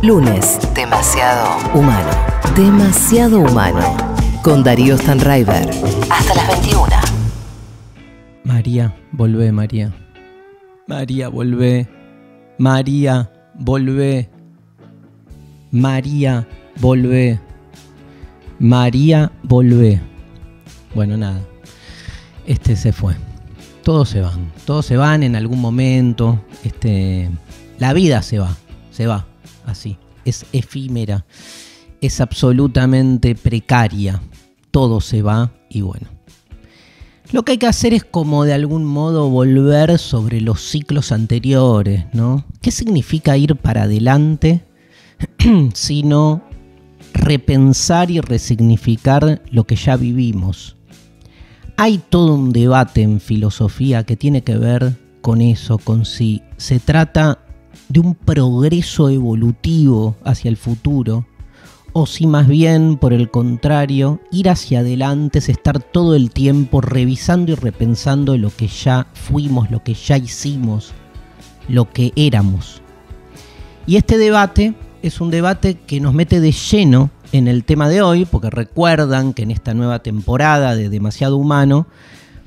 Lunes, demasiado humano. Demasiado humano. Con Darío Stanraiver. Hasta las 21. María, volvé, María. María, volvé. María, volvé. María, volvé. María, volvé. Bueno, nada. Se fue. Todos se van en algún momento. La vida se va, así. Es efímera, es absolutamente precaria. Todo se va y bueno. Lo que hay que hacer es como de algún modo volver sobre los ciclos anteriores, ¿no? ¿Qué significa ir para adelante? Sino repensar y resignificar lo que ya vivimos. Hay todo un debate en filosofía que tiene que ver con eso, con si se trata de un progreso evolutivo hacia el futuro, o si más bien, por el contrario, ir hacia adelante es estar todo el tiempo revisando y repensando lo que ya fuimos, lo que ya hicimos, lo que éramos. Y este debate es un debate que nos mete de lleno en el tema de hoy, porque recuerdan que en esta nueva temporada de Demasiado Humano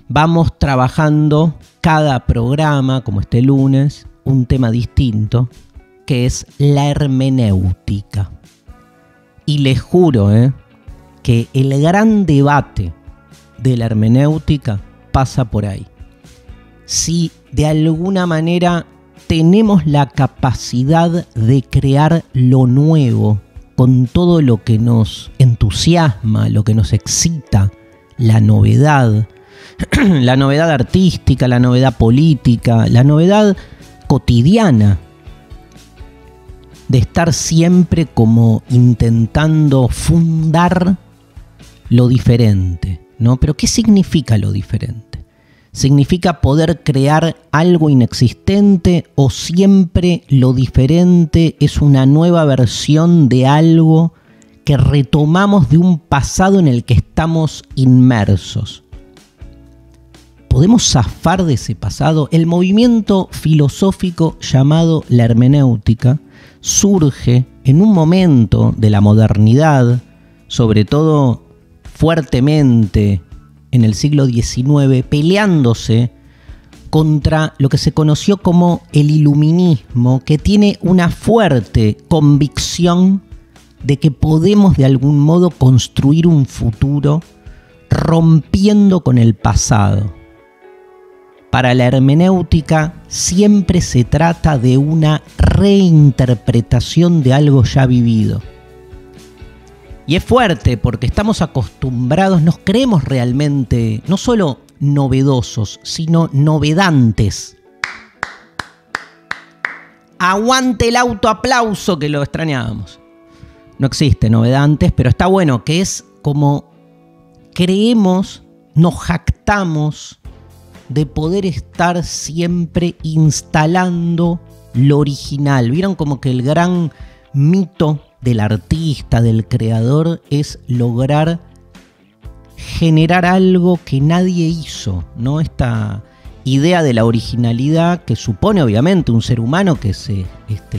vamos trabajando cada programa, como este lunes, un tema distinto, que es la hermenéutica. Y les juro que el gran debate de la hermenéutica pasa por ahí. Si de alguna manera tenemos la capacidad de crear lo nuevo con todo lo que nos entusiasma, lo que nos excita, la novedad artística, la novedad política, la novedad cotidiana, de estar siempre como intentando fundar lo diferente, ¿no? Pero ¿qué significa lo diferente? ¿Significa poder crear algo inexistente o siempre lo diferente es una nueva versión de algo que retomamos de un pasado en el que estamos inmersos? ¿Podemos zafar de ese pasado? El movimiento filosófico llamado la hermenéutica surge en un momento de la modernidad, sobre todo fuertemente en el siglo XIX, peleándose contra lo que se conoció como el iluminismo, que tiene una fuerte convicción de que podemos de algún modo construir un futuro rompiendo con el pasado. Para la hermenéutica siempre se trata de una reinterpretación de algo ya vivido. Y es fuerte porque estamos acostumbrados, nos creemos realmente no solo novedosos, sino novedantes. Aguante el autoaplauso, que lo extrañábamos. No existe novedantes, pero está bueno, que es como creemos, nos jactamos de poder estar siempre instalando lo original. ¿Vieron como que el gran mito del artista, del creador, es lograr generar algo que nadie hizo, ¿no? Esta idea de la originalidad que supone obviamente un ser humano que se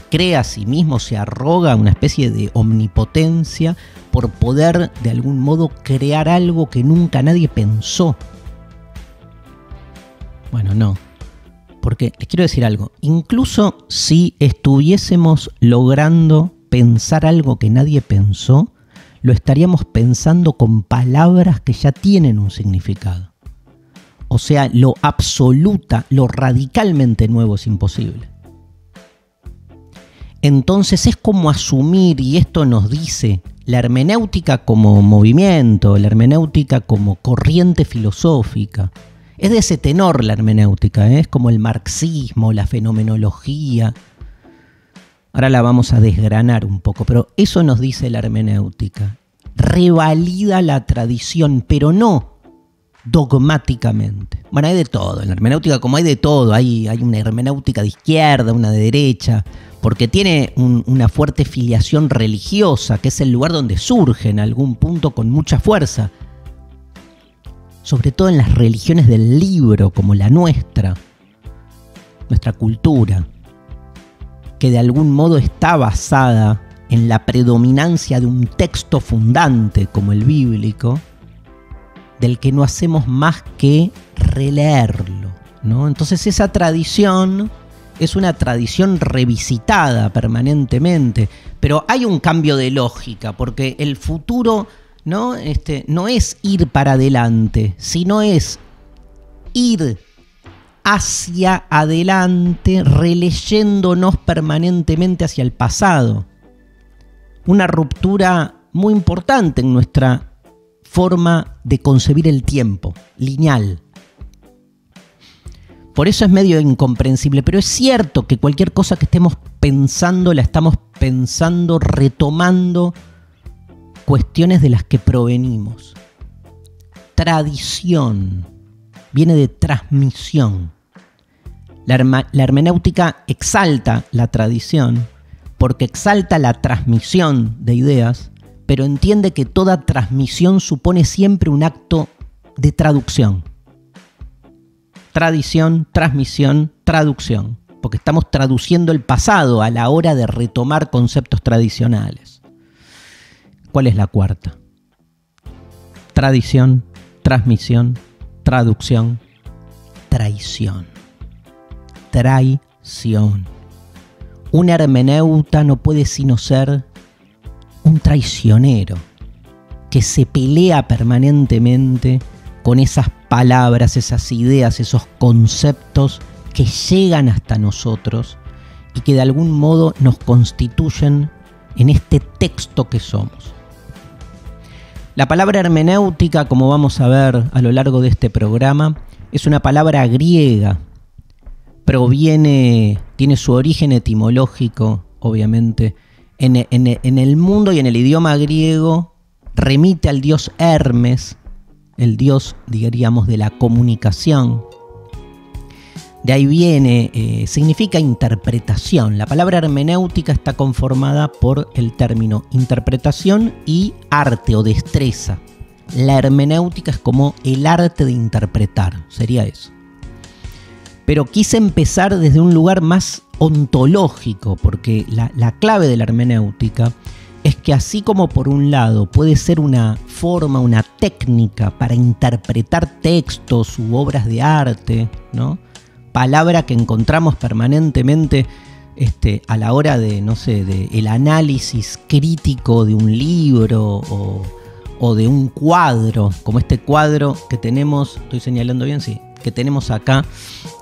crea a sí mismo, se arroga una especie de omnipotencia por poder de algún modo crear algo que nunca nadie pensó. Bueno, no, porque les quiero decir algo, incluso si estuviésemos logrando pensar algo que nadie pensó, lo estaríamos pensando con palabras que ya tienen un significado. O sea, lo absoluta, lo radicalmente nuevo es imposible. Entonces es como asumir, y esto nos dice la hermenéutica como movimiento, la hermenéutica como corriente filosófica. Es de ese tenor la hermenéutica, es como el marxismo, la fenomenología. Ahora la vamos a desgranar un poco, pero eso nos dice la hermenéutica. Revalida la tradición, pero no dogmáticamente. Bueno, hay de todo. En la hermenéutica, como hay de todo, hay una hermenéutica de izquierda, una de derecha, porque tiene una fuerte filiación religiosa, que es el lugar donde surge en algún punto con mucha fuerza. Sobre todo en las religiones del libro, como la nuestra cultura, que de algún modo está basada en la predominancia de un texto fundante como el bíblico, del que no hacemos más que releerlo, ¿no? Entonces esa tradición es una tradición revisitada permanentemente, pero hay un cambio de lógica, porque el futuro, ¿no? No es ir para adelante, sino es ir hacia adelante, releyéndonos permanentemente hacia el pasado. Una ruptura muy importante en nuestra forma de concebir el tiempo, lineal. Por eso es medio incomprensible, pero es cierto que cualquier cosa que estemos pensando, la estamos pensando retomando cuestiones de las que provenimos. Tradición viene de transmisión. La hermenéutica exalta la tradición porque exalta la transmisión de ideas, pero entiende que toda transmisión supone siempre un acto de traducción. Tradición, transmisión, traducción, porque estamos traduciendo el pasado a la hora de retomar conceptos tradicionales. ¿Cuál es la cuarta? Tradición, transmisión, traducción, traición. Traición. Un hermeneuta no puede sino ser un traicionero que se pelea permanentemente con esas palabras, esas ideas, esos conceptos que llegan hasta nosotros y que de algún modo nos constituyen en este texto que somos. La palabra hermenéutica, como vamos a ver a lo largo de este programa, es una palabra griega. Tiene su origen etimológico, obviamente, en el mundo y en el idioma griego, remite al dios Hermes, el dios, diríamos, de la comunicación. De ahí viene, significa interpretación. La palabra hermenéutica está conformada por el término interpretación y arte o destreza. La hermenéutica es como el arte de interpretar, sería eso. Pero quise empezar desde un lugar más ontológico, porque la clave de la hermenéutica es que así como por un lado puede ser una forma, una técnica para interpretar textos u obras de arte, ¿no? Palabra que encontramos permanentemente a la hora de, no sé, de el análisis crítico de un libro o de un cuadro, como este cuadro que tenemos, estoy señalando bien, sí, que tenemos acá,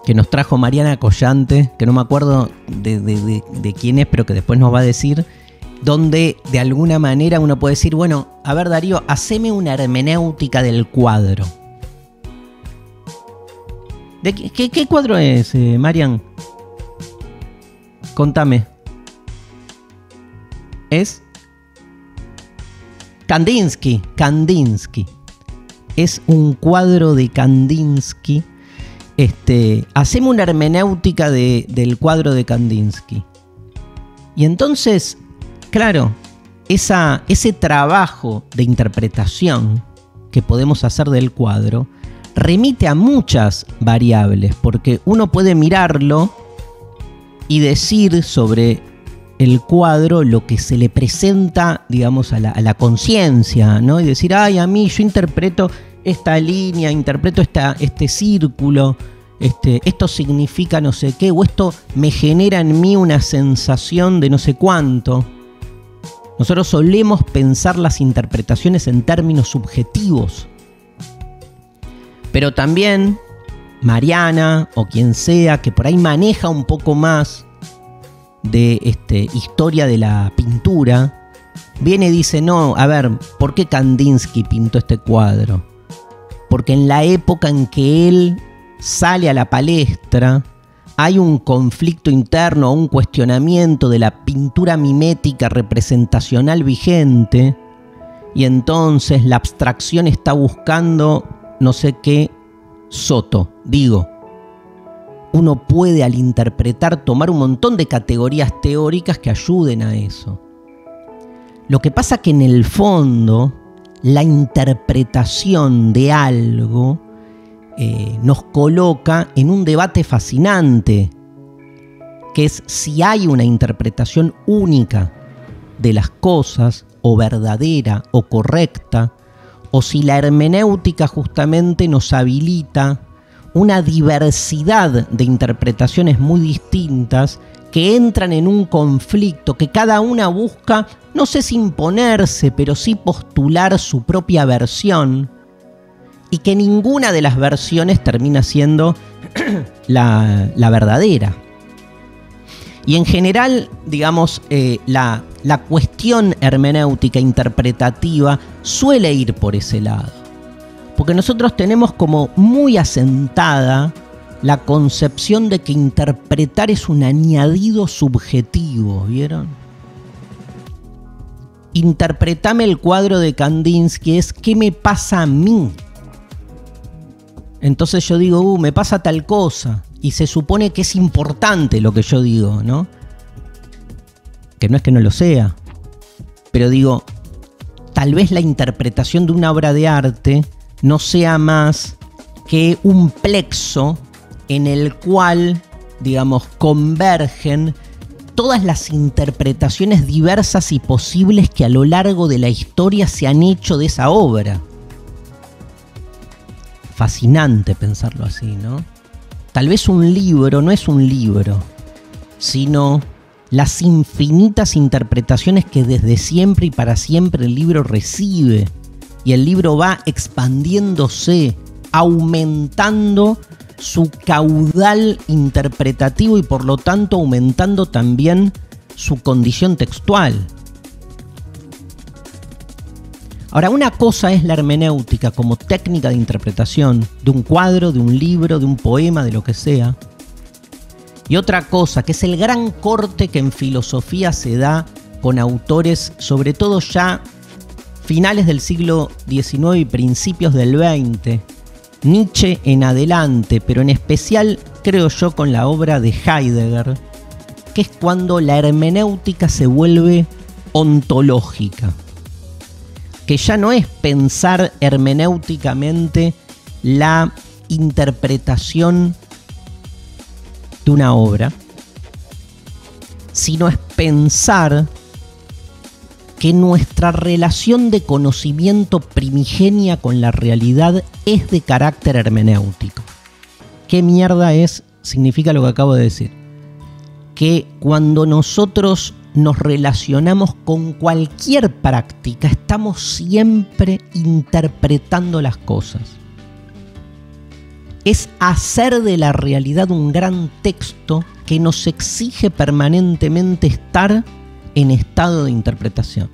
que nos trajo Mariana Collante, que no me acuerdo de quién es, pero que después nos va a decir, donde de alguna manera uno puede decir, bueno, a ver Darío, haceme una hermenéutica del cuadro. ¿Qué cuadro es, Marian? Contame. Es Kandinsky. Es un cuadro de Kandinsky. Hacemos una hermenéutica del cuadro de Kandinsky. Y entonces, claro, ese trabajo de interpretación que podemos hacer del cuadro remite a muchas variables, porque uno puede mirarlo y decir sobre el cuadro lo que se le presenta, digamos, a la conciencia, ¿no? Y decir, ay, a mí yo interpreto esta línea, interpreto este círculo, esto significa no sé qué, o esto me genera en mí una sensación de no sé cuánto. Nosotros solemos pensar las interpretaciones en términos subjetivos. Pero también Mariana o quien sea que por ahí maneja un poco más de historia de la pintura, viene y dice, no, a ver, ¿por qué Kandinsky pintó este cuadro? Porque en la época en que él sale a la palestra hay un conflicto interno, un cuestionamiento de la pintura mimética representacional vigente, y entonces la abstracción está buscando no sé qué soto. Digo, uno puede al interpretar tomar un montón de categorías teóricas que ayuden a eso. Lo que pasa que en el fondo la interpretación de algo nos coloca en un debate fascinante, que es si hay una interpretación única de las cosas, o verdadera, o correcta, o si la hermenéutica justamente nos habilita una diversidad de interpretaciones muy distintas que entran en un conflicto, que cada una busca, no sé si imponerse, pero sí postular su propia versión, y que ninguna de las versiones termina siendo la verdadera. Y en general, digamos, la cuestión hermenéutica interpretativa suele ir por ese lado. Porque nosotros tenemos como muy asentada la concepción de que interpretar es un añadido subjetivo, ¿vieron? Interpretame el cuadro de Kandinsky, es ¿qué me pasa a mí? Entonces yo digo, me pasa tal cosa. Y se supone que es importante lo que yo digo, ¿no? Que no es que no lo sea. Pero digo, tal vez la interpretación de una obra de arte no sea más que un plexo en el cual, digamos, convergen todas las interpretaciones diversas y posibles que a lo largo de la historia se han hecho de esa obra. Fascinante pensarlo así, ¿no? Tal vez un libro no es un libro, sino las infinitas interpretaciones que desde siempre y para siempre el libro recibe. Y el libro va expandiéndose, aumentando su caudal interpretativo y por lo tanto aumentando también su condición textual. Ahora, una cosa es la hermenéutica como técnica de interpretación de un cuadro, de un libro, de un poema, de lo que sea. Y otra cosa, que es el gran corte que en filosofía se da con autores, sobre todo ya finales del siglo XIX y principios del XX, Nietzsche en adelante, pero en especial creo yo con la obra de Heidegger, que es cuando la hermenéutica se vuelve ontológica. Que ya no es pensar hermenéuticamente la interpretación de una obra, sino es pensar que nuestra relación de conocimiento primigenia con la realidad es de carácter hermenéutico. ¿Qué mierda significa lo que acabo de decir? Que cuando nosotros nos relacionamos con cualquier práctica, estamos siempre interpretando las cosas. Es hacer de la realidad un gran texto que nos exige permanentemente estar en estado de interpretación.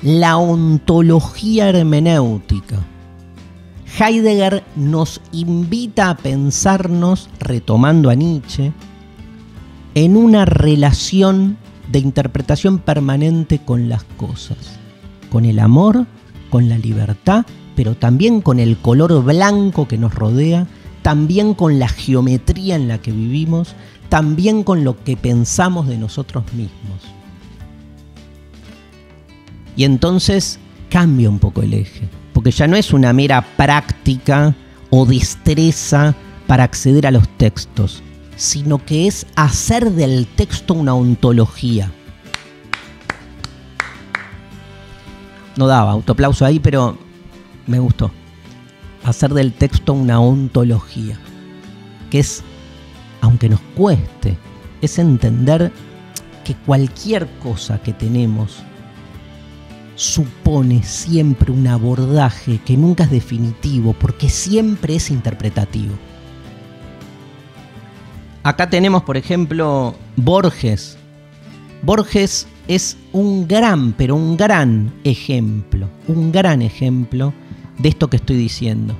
La ontología hermenéutica. Heidegger nos invita a pensarnos, retomando a Nietzsche, en una relación de interpretación permanente con las cosas, con el amor, con la libertad, pero también con el color blanco que nos rodea, también con la geometría en la que vivimos, también con lo que pensamos de nosotros mismos. Y entonces cambia un poco el eje, porque ya no es una mera práctica o destreza para acceder a los textos, sino que es hacer del texto una ontología. No daba autoaplauso ahí, pero me gustó. Hacer del texto una ontología, que es, aunque nos cueste, es entender que cualquier cosa que tenemos supone siempre un abordaje que nunca es definitivo, porque siempre es interpretativo. Acá tenemos, por ejemplo, Borges. Borges es un gran ejemplo de esto que estoy diciendo.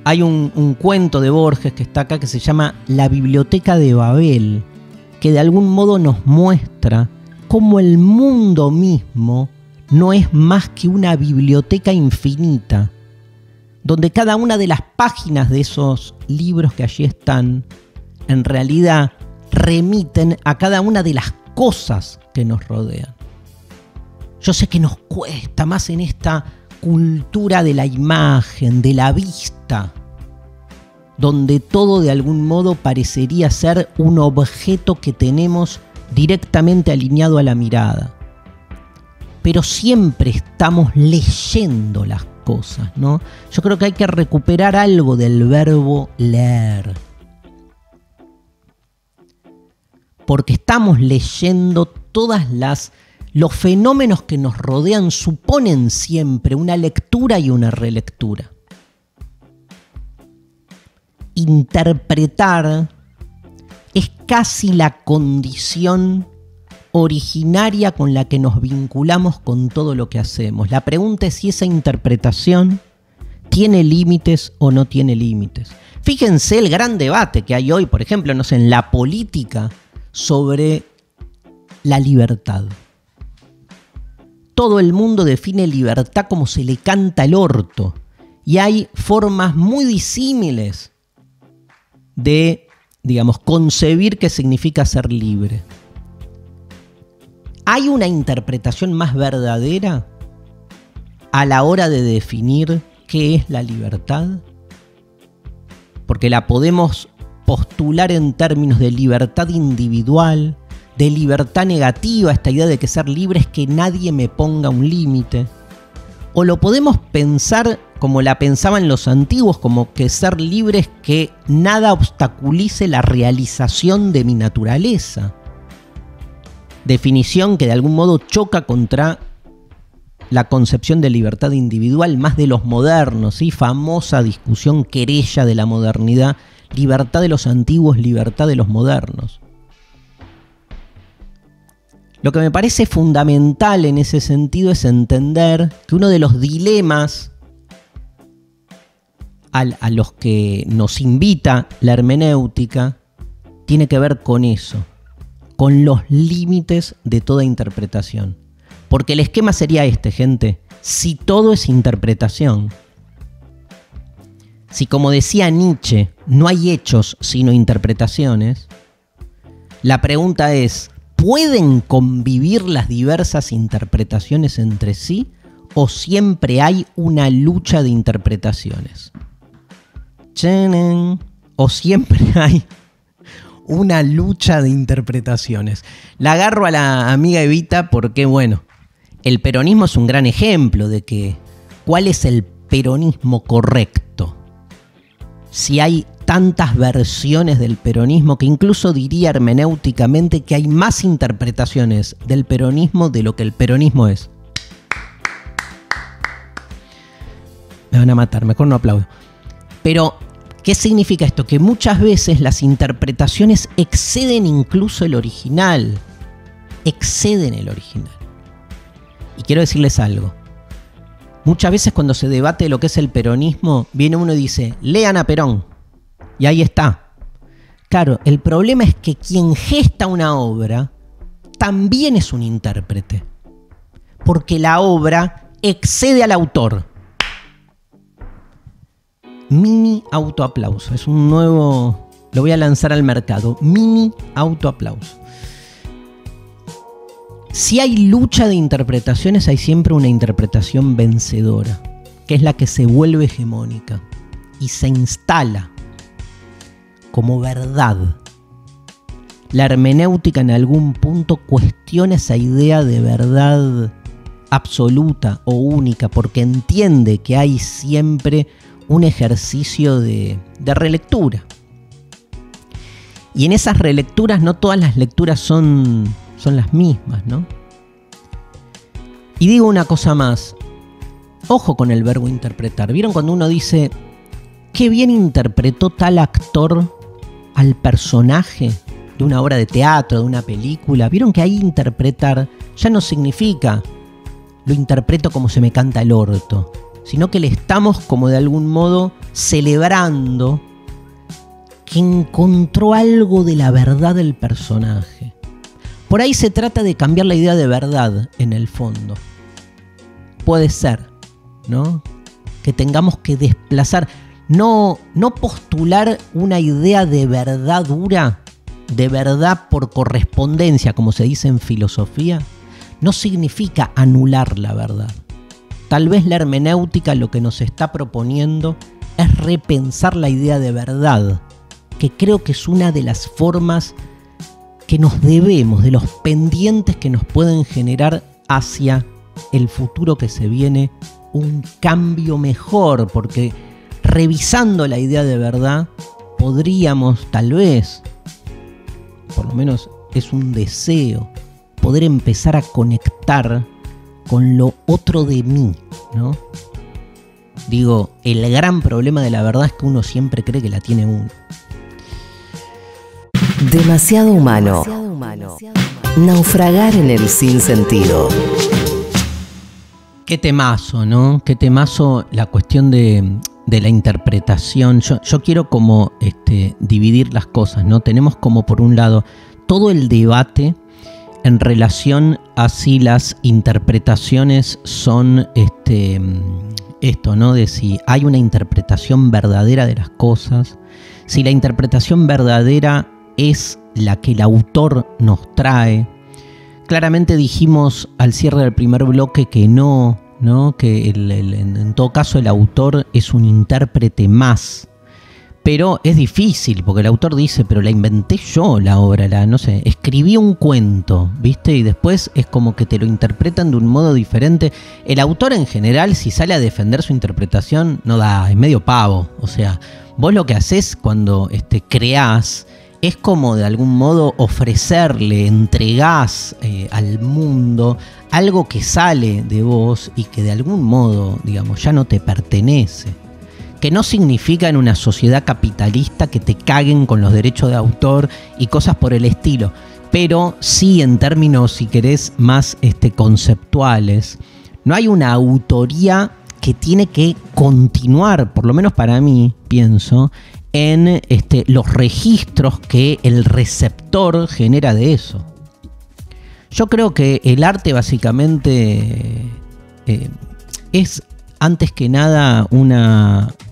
Hay un cuento de Borges que está acá que se llama La Biblioteca de Babel, que de algún modo nos muestra cómo el mundo mismo no es más que una biblioteca infinita, donde cada una de las páginas de esos libros que allí están en realidad remiten a cada una de las cosas que nos rodean. Yo sé que nos cuesta más en esta cultura de la imagen, de la vista, donde todo de algún modo parecería ser un objeto que tenemos directamente alineado a la mirada. Pero siempre estamos leyendo las cosas, ¿no? Yo creo que hay que recuperar algo del verbo leer. Porque estamos leyendo los fenómenos que nos rodean suponen siempre una lectura y una relectura. Interpretar es casi la condición originaria con la que nos vinculamos con todo lo que hacemos. La pregunta es si esa interpretación tiene límites o no tiene límites. Fíjense el gran debate que hay hoy, por ejemplo, no sé, en la política sobre la libertad. Todo el mundo define libertad como se le canta el orto. Y hay formas muy disímiles de, digamos, concebir qué significa ser libre. ¿Hay una interpretación más verdadera a la hora de definir qué es la libertad? Porque la podemos postular en términos de libertad individual, de libertad negativa, esta idea de que ser libre es que nadie me ponga un límite. O lo podemos pensar como la pensaban los antiguos, como que ser libre es que nada obstaculice la realización de mi naturaleza. Definición que de algún modo choca contra la concepción de libertad individual más de los modernos, ¿sí? Famosa discusión querella de la modernidad, libertad de los antiguos, libertad de los modernos. Lo que me parece fundamental en ese sentido es entender que uno de los dilemas a los que nos invita la hermenéutica tiene que ver con eso, con los límites de toda interpretación. Porque el esquema sería este, gente. Si todo es interpretación, si como decía Nietzsche, no hay hechos sino interpretaciones, la pregunta es, ¿pueden convivir las diversas interpretaciones entre sí o siempre hay una lucha de interpretaciones? O siempre hay una lucha de interpretaciones. La agarro a la amiga Evita porque, bueno, el peronismo es un gran ejemplo de que cuál es el peronismo correcto. Si hay tantas versiones del peronismo que incluso diría hermenéuticamente que hay más interpretaciones del peronismo de lo que el peronismo es. Me van a matar, mejor no aplaudo. Pero, ¿qué significa esto? Que muchas veces las interpretaciones exceden incluso el original. Exceden el original. Y quiero decirles algo. Muchas veces cuando se debate lo que es el peronismo, viene uno y dice, lean a Perón. Y ahí está. Claro, el problema es que quien gesta una obra también es un intérprete. Porque la obra excede al autor. Mini autoaplauso. Es un nuevo... Lo voy a lanzar al mercado. Mini autoaplauso. Si hay lucha de interpretaciones, hay siempre una interpretación vencedora, que es la que se vuelve hegemónica y se instala como verdad. La hermenéutica en algún punto cuestiona esa idea de verdad absoluta o única, porque entiende que hay siempre un ejercicio de relectura. Y en esas relecturas no todas las lecturas son las mismas, ¿no? Y digo una cosa más. Ojo con el verbo interpretar. ¿Vieron cuando uno dice qué bien interpretó tal actor al personaje de una obra de teatro, de una película? ¿Vieron que ahí interpretar ya no significa lo interpreto como se me canta el orto, sino que le estamos como de algún modo celebrando que encontró algo de la verdad del personaje? Por ahí se trata de cambiar la idea de verdad en el fondo. Puede ser, ¿no? Que tengamos que desplazar, no postular una idea de verdad dura, de verdad por correspondencia, como se dice en filosofía, no significa anular la verdad. Tal vez la hermenéutica lo que nos está proponiendo es repensar la idea de verdad, que creo que es una de las formas que nos debemos, de los pendientes que nos pueden generar hacia el futuro que se viene, un cambio mejor, porque revisando la idea de verdad, podríamos tal vez, por lo menos es un deseo, poder empezar a conectar con lo otro de mí, ¿no? Digo, el gran problema de la verdad es que uno siempre cree que la tiene uno. Demasiado humano. Naufragar en el sinsentido. Qué temazo, ¿no? Qué temazo la cuestión de la interpretación. Yo quiero como dividir las cosas, ¿no? Tenemos como por un lado todo el debate en relación a si las interpretaciones son esto, ¿no? De si hay una interpretación verdadera de las cosas, si la interpretación verdadera es la que el autor nos trae. Claramente dijimos al cierre del primer bloque que no, que en todo caso el autor es un intérprete más. Pero es difícil, porque el autor dice, pero la inventé yo la obra, escribí un cuento, ¿viste? Y después es como que te lo interpretan de un modo diferente. El autor en general, si sale a defender su interpretación, no da, es medio pavo. O sea, vos lo que haces cuando creás es como de algún modo ofrecerle, entregás al mundo algo que sale de vos y que de algún modo, digamos, ya no te pertenece. Que no significa en una sociedad capitalista que te caguen con los derechos de autor y cosas por el estilo, pero sí en términos, si querés, más conceptuales. No hay una autoría que tiene que continuar, por lo menos para mí, pienso, en los registros que el receptor genera de eso. Yo creo que el arte básicamente es antes que nada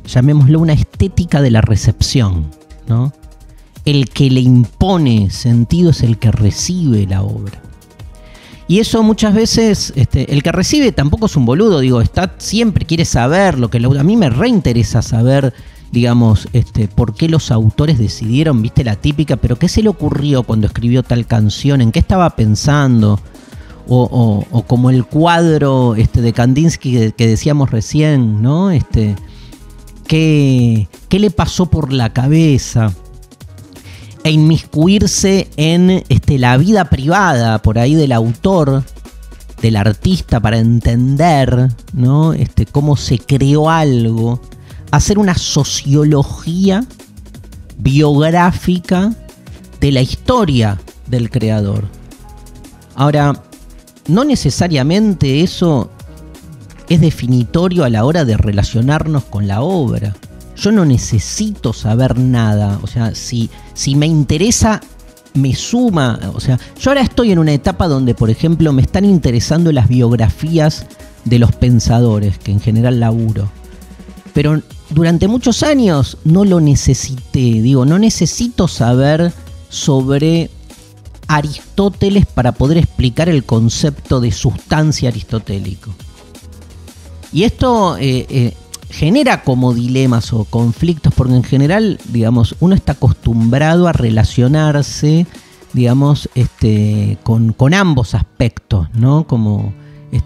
llamémoslo una estética de la recepción, ¿no? El que le impone sentido es el que recibe la obra. Y eso muchas veces, el que recibe tampoco es un boludo, siempre quiere saber lo que a mí me reinteresa saber, digamos, por qué los autores decidieron, viste la típica, pero qué se le ocurrió cuando escribió tal canción, en qué estaba pensando, o como el cuadro de Kandinsky que decíamos recién, ¿no? ¿Qué le pasó por la cabeza? E inmiscuirse en la vida privada por ahí del autor, del artista, para entender, ¿no? Cómo se creó algo. Hacer una sociología biográfica de la historia del creador. Ahora, no necesariamente eso es definitorio a la hora de relacionarnos con la obra. Yo no necesito saber nada. O sea, si me interesa, me suma. O sea, yo ahora estoy en una etapa donde, por ejemplo, me están interesando las biografías de los pensadores, que en general laburo. Pero durante muchos años no lo necesité. No necesito saber sobre Aristóteles para poder explicar el concepto de sustancia aristotélico. Y esto genera como dilemas o conflictos, porque en general, digamos, uno está acostumbrado a relacionarse, digamos, con ambos aspectos, ¿no? Como,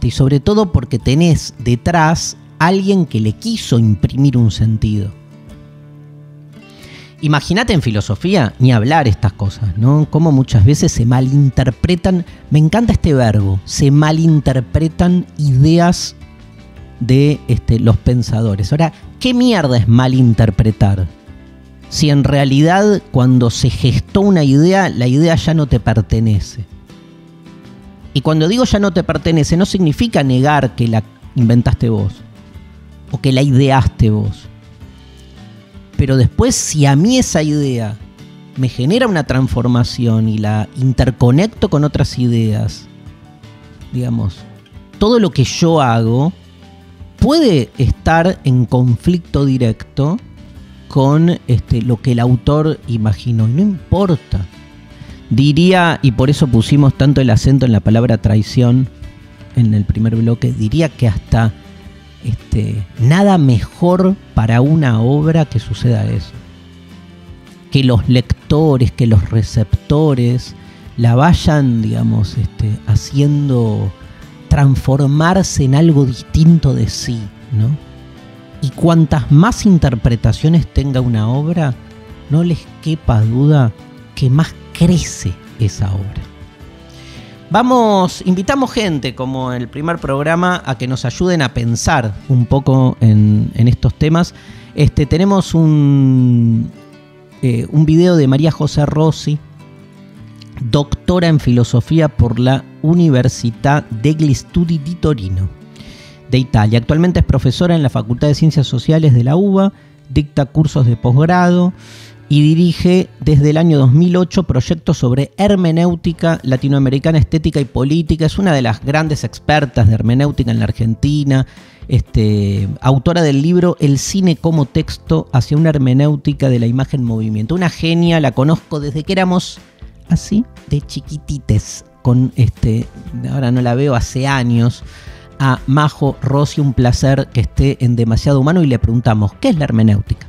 y sobre todo porque tenés detrás alguien que le quiso imprimir un sentido. Imagínate en filosofía, ni hablar estas cosas, ¿no? Como muchas veces se malinterpretan, me encanta este verbo, se malinterpretan ideas de los pensadores. Ahora, ¿qué mierda es malinterpretar? Si en realidad cuando se gestó una idea, la idea ya no te pertenece. Y cuando digo ya no te pertenece, no significa negar que la inventaste vos o que la ideaste vos. Pero después, si a mí esa idea me genera una transformación y la interconecto con otras ideas, digamos, todo lo que yo hago puede estar en conflicto directo con lo que el autor imaginó. Y no importa. Diría, y por eso pusimos tanto el acento en la palabra traición en el primer bloque, diría que hasta nada mejor para una obra que suceda eso. Que los lectores, que los receptores la vayan, digamos, haciendo transformarse en algo distinto de sí, ¿no? Y cuantas más interpretaciones tenga una obra, no les quepa duda que más crece esa obra. Invitamos gente, como el primer programa, a que nos ayuden a pensar un poco en estos temas. Tenemos un video de María José Rossi, doctora en filosofía por la Università degli Studi di Torino, de Italia. Actualmente es profesora en la Facultad de Ciencias Sociales de la UBA, dicta cursos de posgrado y dirige desde el año 2008 proyectos sobre hermenéutica latinoamericana, estética y política. Es una de las grandes expertas de hermenéutica en la Argentina, autora del libro El cine como texto hacia una hermenéutica de la imagen en movimiento. Una genia, la conozco desde que éramos así de chiquitites, ahora no la veo hace años. A Majo Rossi, un placer que esté en Demasiado Humano, y le preguntamos, ¿qué es la hermenéutica?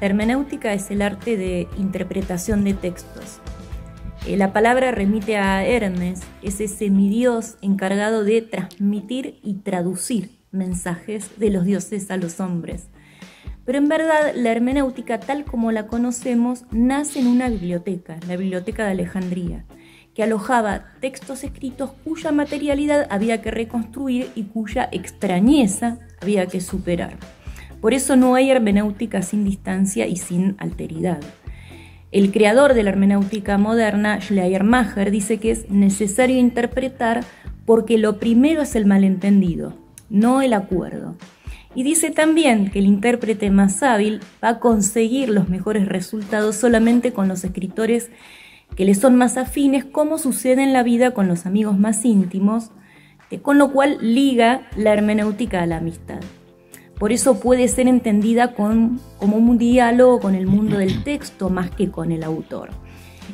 La hermenéutica es el arte de interpretación de textos. La palabra remite a Hermes, ese semidios encargado de transmitir y traducir mensajes de los dioses a los hombres. Pero en verdad la hermenéutica, tal como la conocemos, nace en una biblioteca, la Biblioteca de Alejandría, que alojaba textos escritos cuya materialidad había que reconstruir y cuya extrañeza había que superar. Por eso no hay hermenéutica sin distancia y sin alteridad. El creador de la hermenéutica moderna, Schleiermacher, dice que es necesario interpretar porque lo primero es el malentendido, no el acuerdo. Y dice también que el intérprete más hábil va a conseguir los mejores resultados solamente con los escritores que le son más afines, como sucede en la vida con los amigos más íntimos, con lo cual liga la hermenéutica a la amistad. Por eso puede ser entendida como un diálogo con el mundo del texto más que con el autor.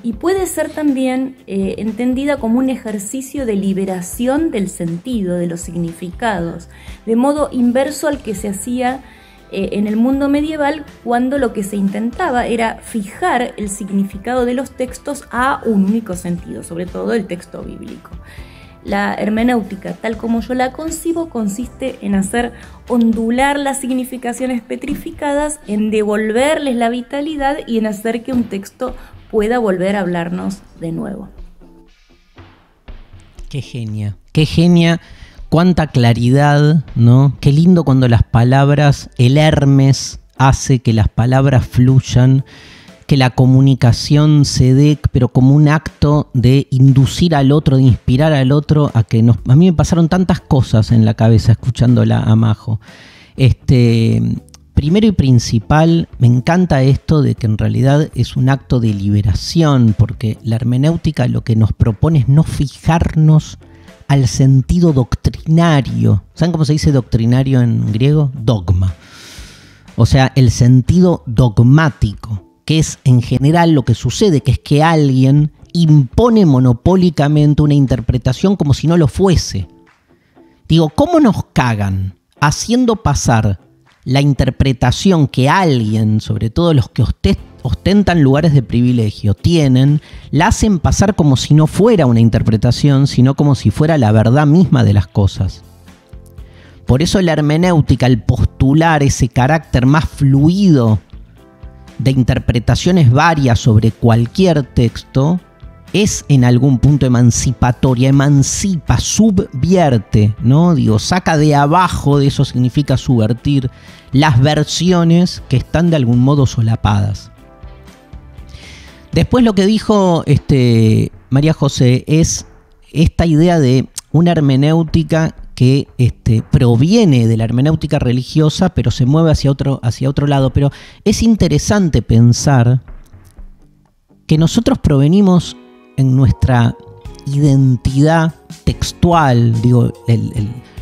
Y puede ser también entendida como un ejercicio de liberación del sentido, de los significados, de modo inverso al que se hacía en el mundo medieval, cuando lo que se intentaba era fijar el significado de los textos a un único sentido, sobre todo el texto bíblico. La hermenéutica, tal como yo la concibo, consiste en hacer ondular las significaciones petrificadas, en devolverles la vitalidad y en hacer que un texto pueda volver a hablarnos de nuevo. Qué genia, cuánta claridad, ¿no? Qué lindo cuando las palabras, el Hermes hace que las palabras fluyan, que la comunicación se dé, pero como un acto de inducir al otro, de inspirar al otro a que a mí me pasaron tantas cosas en la cabeza escuchándola a Majo. Primero y principal, me encanta esto de que en realidad es un acto de liberación, porque la hermenéutica lo que nos propone es no fijarnos al sentido doctrinario. ¿Saben cómo se dice doctrinario en griego? Dogma. O sea, el sentido dogmático, que es en general lo que sucede, que es que alguien impone monopólicamente una interpretación como si no lo fuese. Digo, ¿cómo nos cagan haciendo pasar la interpretación que alguien, sobre todo los que ostentan lugares de privilegio, tienen, la hacen pasar como si no fuera una interpretación, sino como si fuera la verdad misma de las cosas? Por eso la hermenéutica, al postular ese carácter más fluido de interpretaciones varias sobre cualquier texto, es en algún punto emancipatoria, emancipa, subvierte, ¿no? Digo, saca de abajo, de eso significa subvertir, las versiones que están de algún modo solapadas. Después lo que dijo María José es esta idea de una hermenéutica que proviene de la hermenéutica religiosa, pero se mueve hacia otro lado. Pero es interesante pensar que nosotros provenimos en nuestra identidad textual, digo,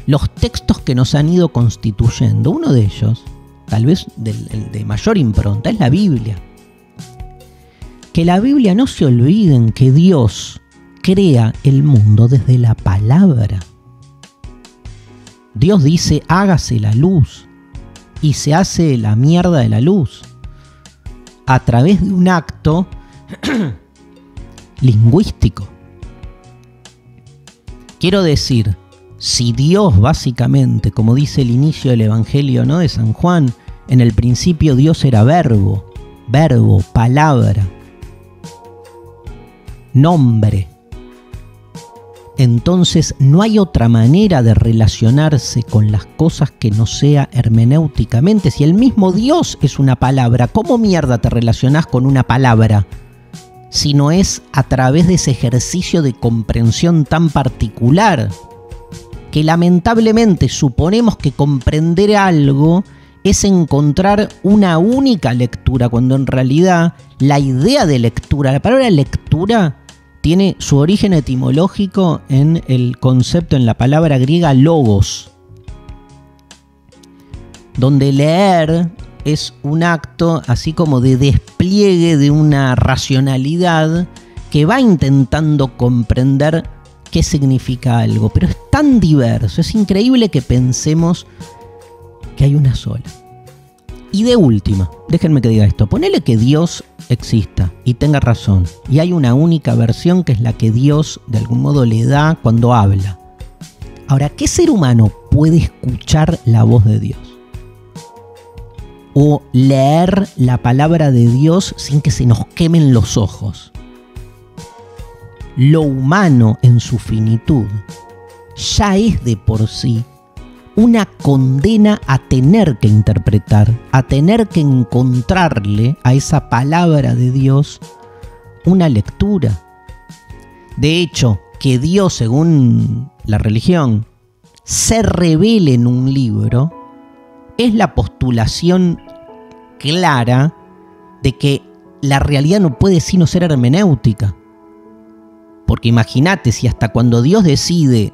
los textos que nos han ido constituyendo. Uno de ellos, tal vez el de mayor impronta, es la Biblia. Que la Biblia, no se olviden que Dios crea el mundo desde la palabra. Dios dice, hágase la luz, y se hace la mierda de la luz a través de un acto lingüístico. Quiero decir, si Dios básicamente, como dice el inicio del Evangelio, ¿no?, de San Juan, en el principio Dios era verbo, palabra, nombre. Entonces no hay otra manera de relacionarse con las cosas que no sea hermenéuticamente. Si el mismo Dios es una palabra, ¿cómo mierda te relacionás con una palabra? Si no es a través de ese ejercicio de comprensión tan particular, que lamentablemente suponemos que comprender algo es encontrar una única lectura, cuando en realidad la idea de lectura, la palabra lectura, tiene su origen etimológico en el concepto, en la palabra griega logos, donde leer es un acto así como de despliegue de una racionalidad que va intentando comprender qué significa algo, pero es tan diverso, es increíble que pensemos que hay una sola. Y de última, déjenme que diga esto, ponele que Dios exista y tenga razón, y hay una única versión que es la que Dios de algún modo le da cuando habla. Ahora, ¿qué ser humano puede escuchar la voz de Dios? O leer la palabra de Dios sin que se nos quemen los ojos. Lo humano en su finitud ya es de por sí una condena a tener que interpretar, a tener que encontrarle a esa palabra de Dios una lectura. De hecho, que Dios, según la religión, se revele en un libro, es la postulación clara de que la realidad no puede sino ser hermenéutica. Porque imagínate si hasta cuando Dios decide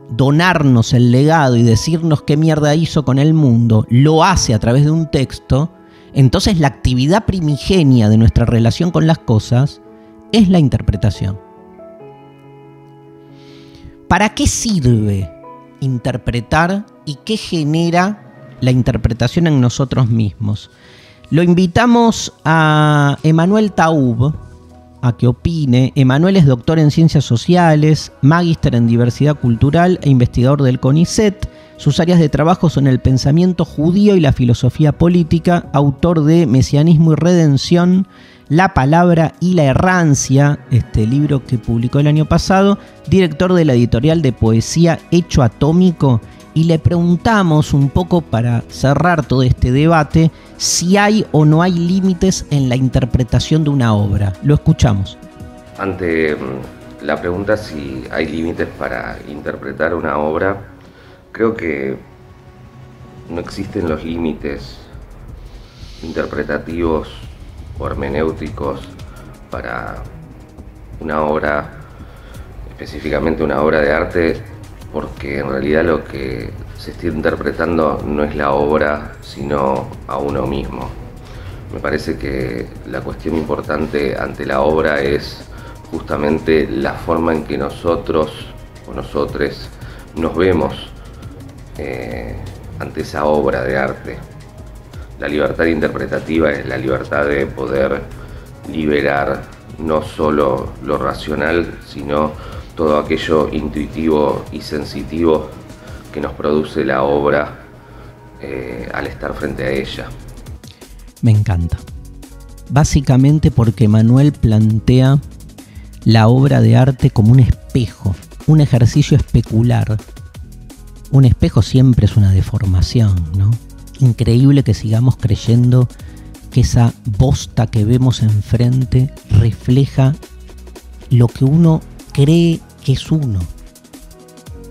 donarnos el legado y decirnos qué mierda hizo con el mundo, lo hace a través de un texto, entonces la actividad primigenia de nuestra relación con las cosas es la interpretación. ¿Para qué sirve interpretar y qué genera la interpretación en nosotros mismos? Lo invitamos a Emanuel Taub a que opine. Emanuel es doctor en Ciencias Sociales, magíster en Diversidad Cultural e investigador del CONICET. Sus áreas de trabajo son el pensamiento judío y la filosofía política, autor de Mesianismo y Redención, La Palabra y la Errancia, este libro que publicó el año pasado, director de la editorial de poesía Hecho Atómico, y le preguntamos un poco para cerrar todo este debate si hay o no hay límites en la interpretación de una obra. Lo escuchamos. Ante la pregunta si hay límites para interpretar una obra, creo que no existen los límites interpretativos o hermenéuticos para una obra, específicamente una obra de arte, porque en realidad lo que se está interpretando no es la obra, sino a uno mismo. Me parece que la cuestión importante ante la obra es justamente la forma en que nosotros o nosotres nos vemos ante esa obra de arte. La libertad interpretativa es la libertad de poder liberar no solo lo racional, sino todo aquello intuitivo y sensitivo que nos produce la obra al estar frente a ella. Me encanta. Básicamente porque Manuel plantea la obra de arte como un espejo, un ejercicio especular. Un espejo siempre es una deformación, ¿no? Increíble que sigamos creyendo que esa bosta que vemos enfrente refleja lo que uno cree que es uno.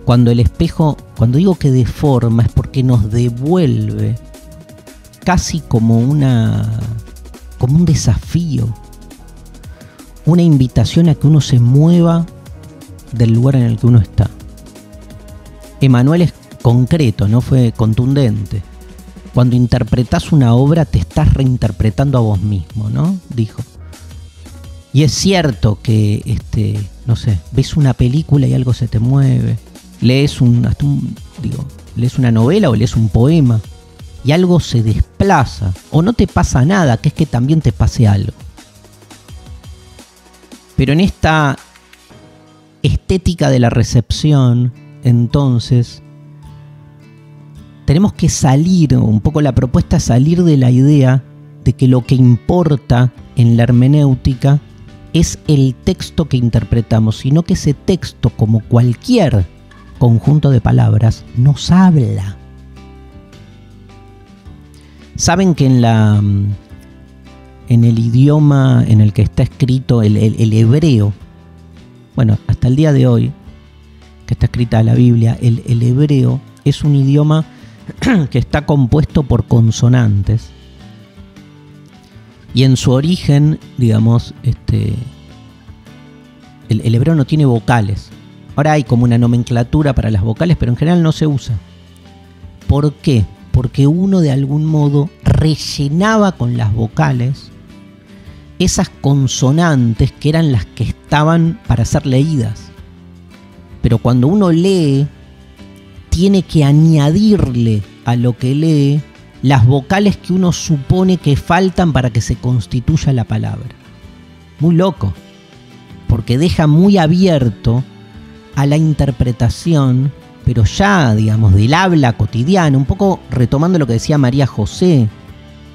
Cuando el espejo, cuando digo que deforma, es porque nos devuelve casi como un desafío, una invitación a que uno se mueva del lugar en el que uno está. Emanuel es concreto, no fue contundente. Cuando interpretás una obra te estás reinterpretando a vos mismo, ¿no? Dijo. Y es cierto que, no sé, ves una película y algo se te mueve. Lees lees una novela o lees un poema y algo se desplaza. O no te pasa nada, que es que también te pase algo. Pero en esta estética de la recepción, entonces, tenemos que salir, un poco la propuesta es salir de la idea de que lo que importa en la hermenéutica es el texto que interpretamos, sino que ese texto, como cualquier conjunto de palabras, nos habla. Saben que en el idioma en el que está escrito el hebreo, bueno, hasta el día de hoy, que está escrita la Biblia, el hebreo es un idioma que está compuesto por consonantes. Y en su origen, digamos, el hebreo no tiene vocales. Ahora hay como una nomenclatura para las vocales, pero en general no se usa. ¿Por qué? Porque uno de algún modo rellenaba con las vocales esas consonantes que eran las que estaban para ser leídas. Pero cuando uno lee, tiene que añadirle a lo que lee las vocales que uno supone que faltan para que se constituya la palabra. Muy loco, porque deja muy abierto a la interpretación, pero ya, digamos, del habla cotidiana, un poco retomando lo que decía María José,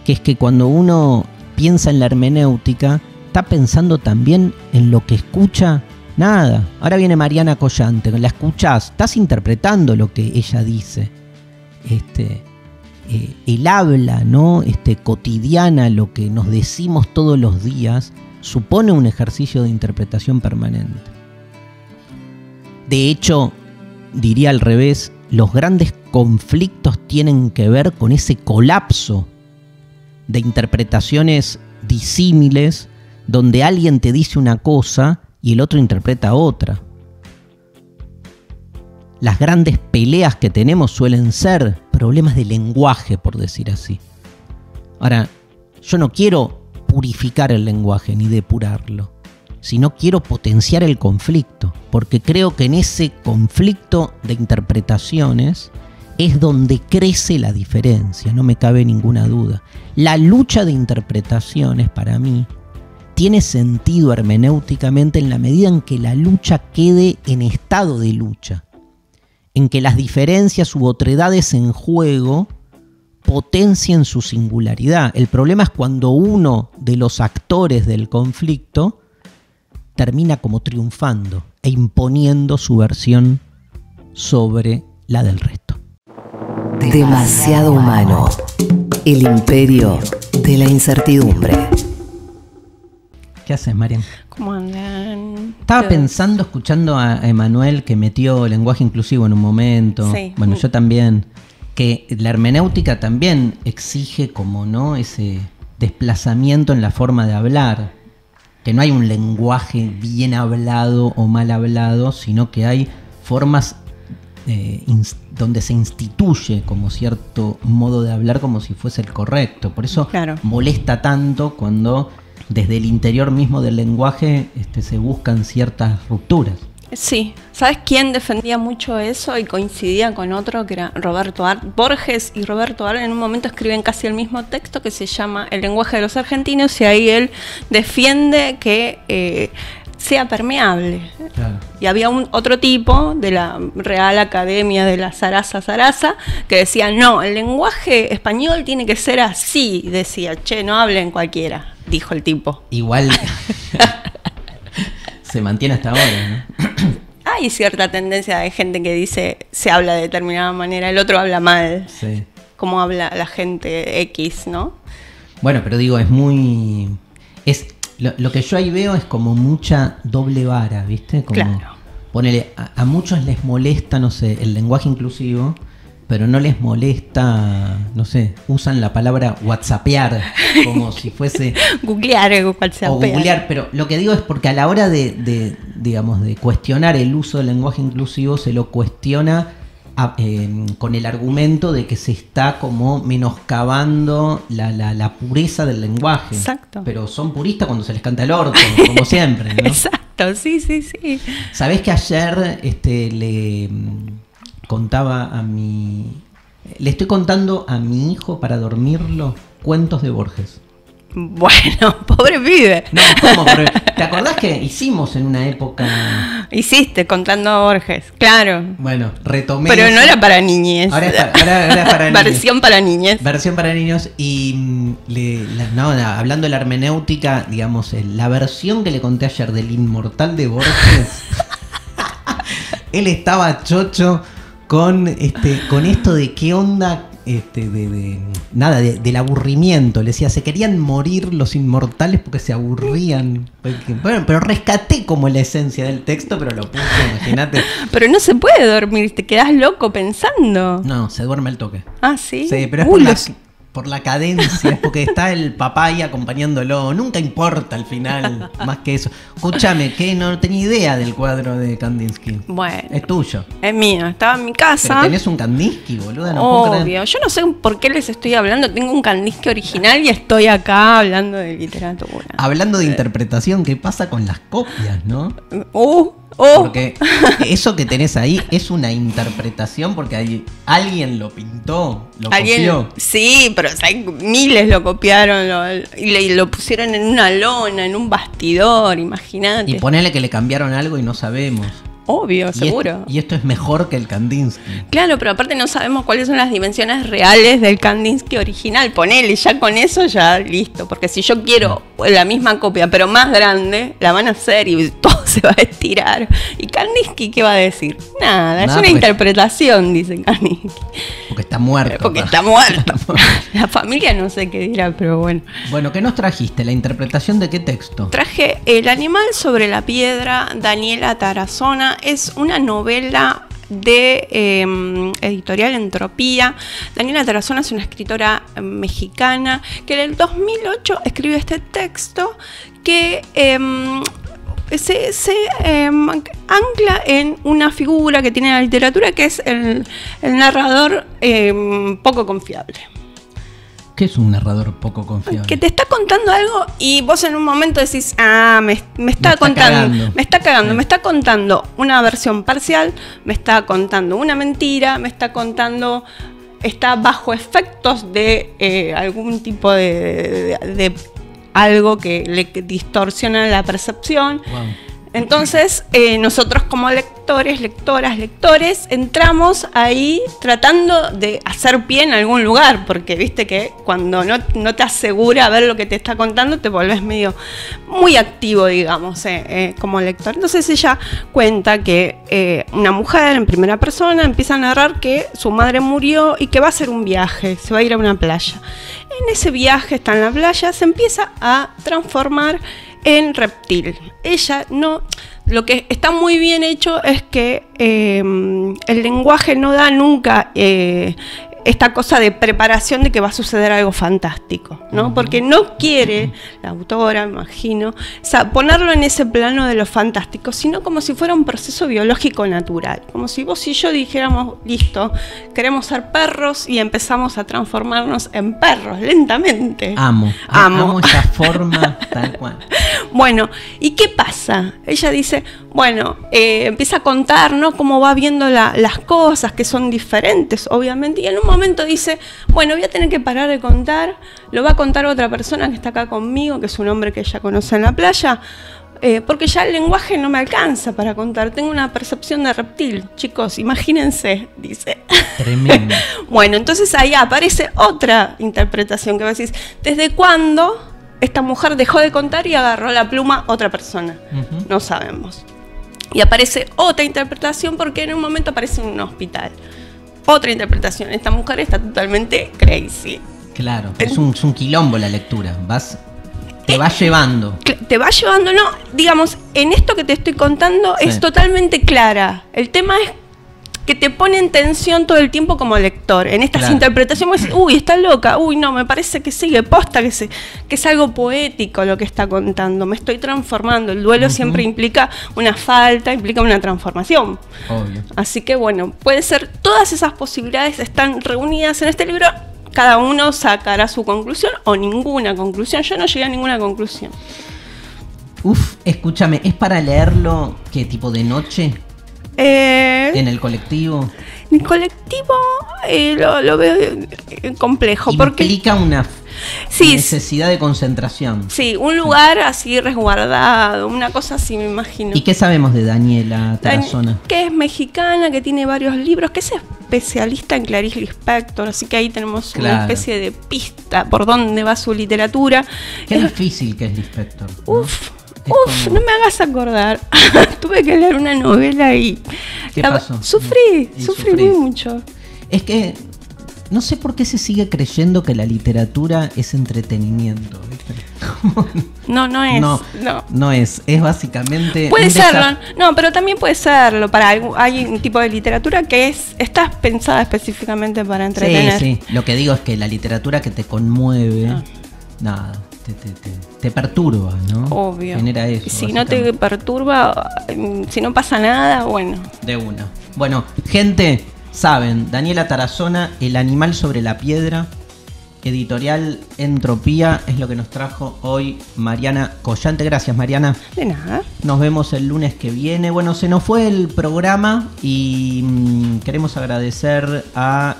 que es que cuando uno piensa en la hermenéutica, está pensando también en lo que escucha. Nada, ahora viene Mariana Collante, la escuchás, estás interpretando lo que ella dice. El habla, ¿no? Cotidiana, lo que nos decimos todos los días, supone un ejercicio de interpretación permanente. De hecho, diría al revés, los grandes conflictos tienen que ver con ese colapso de interpretaciones disímiles, donde alguien te dice una cosa y el otro interpreta otra. Las grandes peleas que tenemos suelen ser problemas de lenguaje, por decir así. Ahora, yo no quiero purificar el lenguaje ni depurarlo, sino quiero potenciar el conflicto, porque creo que en ese conflicto de interpretaciones es donde crece la diferencia, no me cabe ninguna duda. La lucha de interpretaciones, para mí, tiene sentido hermenéuticamente en la medida en que la lucha quede en estado de lucha, en que las diferencias u otredades en juego potencien su singularidad. El problema es cuando uno de los actores del conflicto termina como triunfando e imponiendo su versión sobre la del resto. Demasiado humano. El imperio de la incertidumbre. ¿Qué haces, Marian? ¿Cómo andan? Estaba pensando, escuchando a Emanuel, que metió lenguaje inclusivo en un momento. Sí. Bueno, yo también. Que la hermenéutica también exige como, ¿no?, ese desplazamiento en la forma de hablar. Que no hay un lenguaje bien hablado o mal hablado, sino que hay formas donde se instituye como cierto modo de hablar como si fuese el correcto. Por eso molesta tanto cuando desde el interior mismo del lenguaje se buscan ciertas rupturas. Sí, ¿sabes quién defendía mucho eso y coincidía con otro que era Roberto Arlt? Borges y Roberto Arlt en un momento escriben casi el mismo texto que se llama El lenguaje de los argentinos, y ahí él defiende que sea permeable. Claro. Y había otro tipo de la Real Academia de la Sarasa que decía, no, el lenguaje español tiene que ser así. Decía, che, no hablen cualquiera, dijo el tipo. Igual se mantiene hasta ahora, ¿no? Hay cierta tendencia de gente que dice, se habla de determinada manera, el otro habla mal. Sí. Como habla la gente X, ¿no? Bueno, pero digo, es muy... Lo que yo ahí veo es como mucha doble vara, ¿viste? Como, claro. Ponele, a muchos les molesta, no sé, el lenguaje inclusivo, pero no les molesta, no sé, usan la palabra whatsappear como si fuese... googlear, whatsappear. O googlear, pero lo que digo es porque a la hora de cuestionar el uso del lenguaje inclusivo, se lo cuestiona con el argumento de que se está como menoscabando la pureza del lenguaje. Exacto. Pero son puristas cuando se les canta el orto, como siempre, ¿no? Exacto, sí. ¿Sabés que ayer le contaba le estoy contando a mi hijo para dormirlo cuentos de Borges? Bueno, pobre pibe. No, ¿cómo? ¿Te acordás que hicimos en una época? Hiciste contando a Borges, claro. Bueno, retomé. Pero eso. no era para niñez. Ahora es para niños. Versión para niñez. Versión para niños. Y hablando de la hermenéutica, digamos, la versión que le conté ayer del Inmortal de Borges, él estaba chocho con esto de qué onda. Del aburrimiento. Le decía, se querían morir los inmortales porque se aburrían. Bueno, pero rescaté como la esencia del texto, pero lo puse, imagínate. Pero no se puede dormir, te quedás loco pensando. No, se duerme al toque. Ah, sí. Sí, pero es por la cadencia, es porque está el papá ahí acompañándolo. Nunca importa al final, más que eso. Escúchame, que no tenía idea del cuadro de Kandinsky. Bueno. Es tuyo. Es mío, estaba en mi casa. Pero tenés un Kandinsky, boluda, no puedo creer. Obvio, yo no sé por qué les estoy hablando. Tengo un Kandinsky original y estoy acá hablando de literatura. Hablando de interpretación, ¿qué pasa con las copias, no? Porque eso que tenés ahí es una interpretación porque alguien lo pintó, lo copió. Sí, pero hay miles lo copiaron y lo pusieron en una lona, en un bastidor, imagínate. Y ponele que le cambiaron algo y no sabemos. Obvio, seguro. Y esto es mejor que el Kandinsky. Claro, pero aparte no sabemos cuáles son las dimensiones reales del Kandinsky original. Ponele, ya con eso ya listo. Porque si yo quiero la misma copia, pero más grande, la van a hacer y todo se va a estirar. ¿Y Kandinsky qué va a decir? Nada, es una interpretación, dice Kandinsky. Porque está muerto. Porque está muerto. La familia no sé qué dirá, pero bueno. Bueno, ¿qué nos trajiste? ¿La interpretación de qué texto? Traje El animal sobre la piedra, Daniela Tarazona. Es una novela de editorial Entropía. Daniela Tarazona es una escritora mexicana que en el 2008 escribió este texto que se ancla en una figura que tiene la literatura, que es el narrador poco confiable. ¿Qué es un narrador poco confiable? Que te está contando algo y vos en un momento decís, me está contando una versión parcial, me está contando una mentira, está bajo efectos de algún tipo de algo que le distorsiona la percepción. Wow. Entonces, nosotros como lectores, entramos ahí tratando de hacer pie en algún lugar, porque viste que cuando no te asegura ver lo que te está contando, te volvés muy activo, digamos, como lector. Entonces ella cuenta que una mujer en primera persona empieza a narrar que su madre murió y que va a hacer un viaje, se va a ir a una playa. En ese viaje, está en la playa, se empieza a transformar en reptil. Lo que está muy bien hecho es que el lenguaje no da nunca esta cosa de preparación de que va a suceder algo fantástico, ¿no? Porque no quiere la autora, me imagino, ponerlo en ese plano de lo fantástico, sino como si fuera un proceso biológico natural, como si vos y yo dijéramos, listo, queremos ser perros y empezamos a transformarnos en perros lentamente. Amo esa forma tal cual. Bueno, ¿y qué pasa? Ella dice, empieza a contar, ¿no?, cómo va viendo las cosas, que son diferentes, obviamente, y en un momento dice, voy a tener que parar de contar, lo va a contar otra persona que está acá conmigo, que es un hombre que ella conoce en la playa, porque ya el lenguaje no me alcanza para contar, tengo una percepción de reptil, chicos, imagínense, dice. Tremendo. Bueno, entonces ahí aparece otra interpretación que va a decir, ¿desde cuándo esta mujer dejó de contar y agarró la pluma otra persona? Uh-huh. No sabemos. Y aparece otra interpretación porque en un momento aparece en un hospital. Otra interpretación. Esta mujer está totalmente crazy. Claro, es un quilombo la lectura. Te va llevando. Te va llevando, no. Digamos, en esto que te estoy contando es totalmente clara. El tema es que te pone en tensión todo el tiempo como lector. En estas interpretaciones, está loca, no, me parece que sigue posta, que es algo poético lo que está contando, me estoy transformando. El duelo siempre implica una falta, implica una transformación. Obvio. Así que puede ser, todas esas posibilidades están reunidas en este libro, cada uno sacará su conclusión o ninguna conclusión. Yo no llegué a ninguna conclusión. Escúchame, ¿es para leerlo qué tipo de noche? ¿En el colectivo? En el colectivo lo veo complejo. Implica una sí, necesidad de concentración. Sí, un lugar así resguardado, una cosa así me imagino. ¿Y qué sabemos de Daniela Tarazona? Que es mexicana, que tiene varios libros, que es especialista en Clarice Lispector, así que ahí tenemos una especie de pista por dónde va su literatura. Qué difícil que es Lispector, ¿no? Uf, no me hagas acordar. Tuve que leer una novela y... ¿Qué pasó? Sufrí mucho. Es que no sé por qué se sigue creyendo que la literatura es entretenimiento, ¿viste? No es. No es. Es básicamente... Puede serlo. No, pero también puede serlo. Hay un tipo de literatura que está pensada específicamente para entretener. Sí. Lo que digo es que la literatura que te conmueve, nada, te perturba, ¿no? Obvio. Genera eso. Y si no te perturba, si no pasa nada, bueno. De una. Bueno, gente, saben, Daniela Tarazona, El animal sobre la piedra, editorial Entropía, es lo que nos trajo hoy Mariana Collante. Gracias, Mariana. De nada. Nos vemos el lunes que viene. Bueno, se nos fue el programa y queremos agradecer a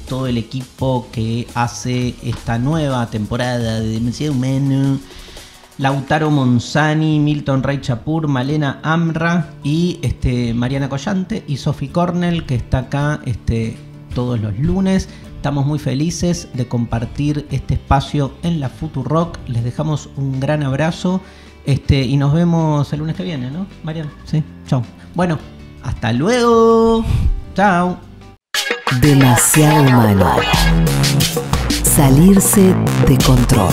todo el equipo que hace esta nueva temporada de Demasiado Humano. Lautaro Monzani, Milton Rey Chapur, Malena Amra y Mariana Collante y Sophie Cornell, que está acá todos los lunes. Estamos muy felices de compartir este espacio en la Futurock. Les dejamos un gran abrazo y nos vemos el lunes que viene, ¿no, Mariana? Sí, chao. Bueno, hasta luego. Chao. Demasiado humano. Salirse de control.